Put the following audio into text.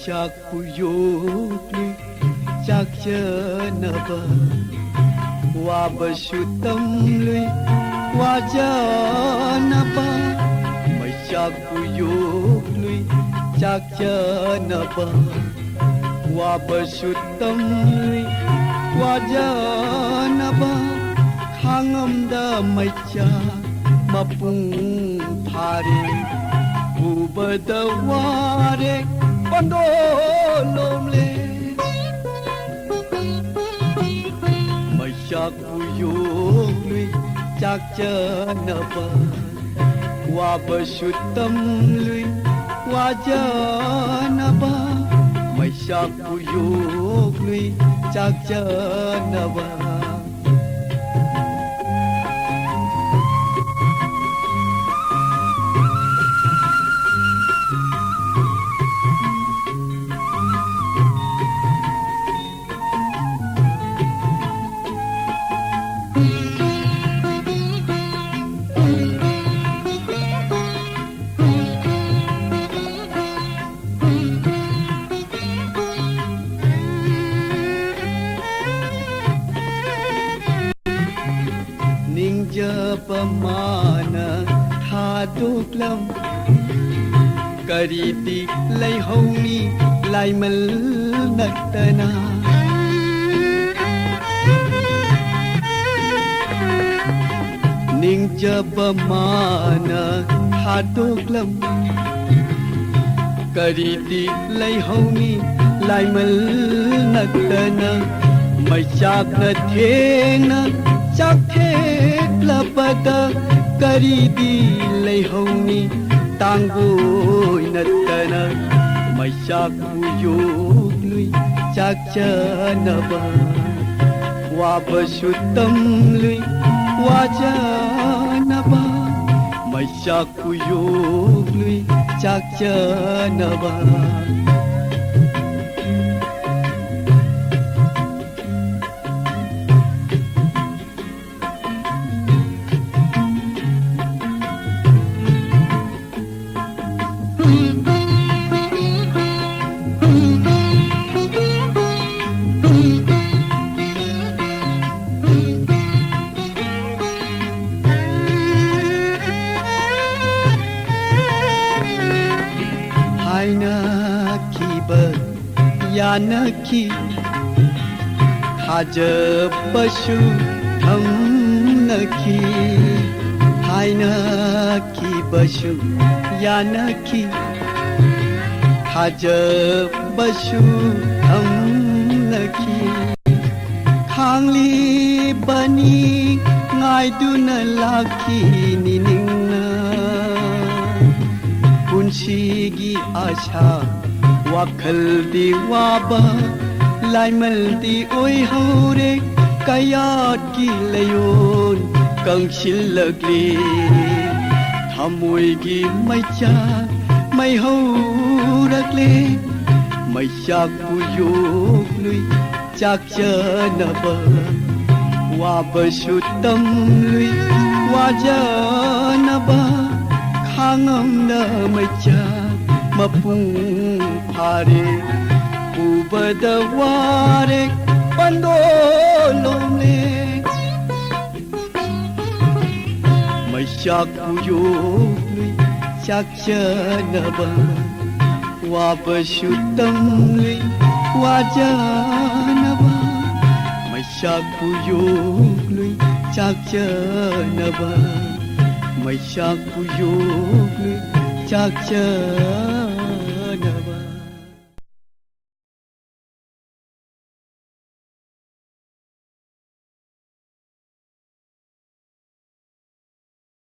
Mayak puyukli chakjanaba Wabashutamli wajanaba Mayak puyukli chakjanaba Wabashutamli wajanaba Hangamda mayak mapung phare Ubadaware pandolomle Mayak puyukli chakjanaba Wabashutamli wajanaba Mayak puyukli chakjanaba Pamana thaduklam kariti lai honi lai mal naktana Ningja pamana thaduklam kariti lai honi lai mal naktana mai chak na thena chak Lapada karidi leihoni tanggoy natana Mayak puyukli chakjanaba Wabashutamli wajanaba Mayak puyukli chakjanaba Yanaki Hajabashu Thamnaki Hainaki Bashu Yanaki Hajabashu Thamnaki Khangli Bani Ngaiduna Laki Niningna Punshigi Asha Wakhal di waba laimal di oi hore kayat ki layon kang silagli thamoy gi maicha mai horakle maiyak puyukli chakjanaba wabashutamli wajanaba khangamna maicha mapung phare ubadaware pandolomle Mayak puyukli chakjanaba Wabashutamli wajanaba Mayak puyukli chakjanaba Mayak puyukli chakjanaba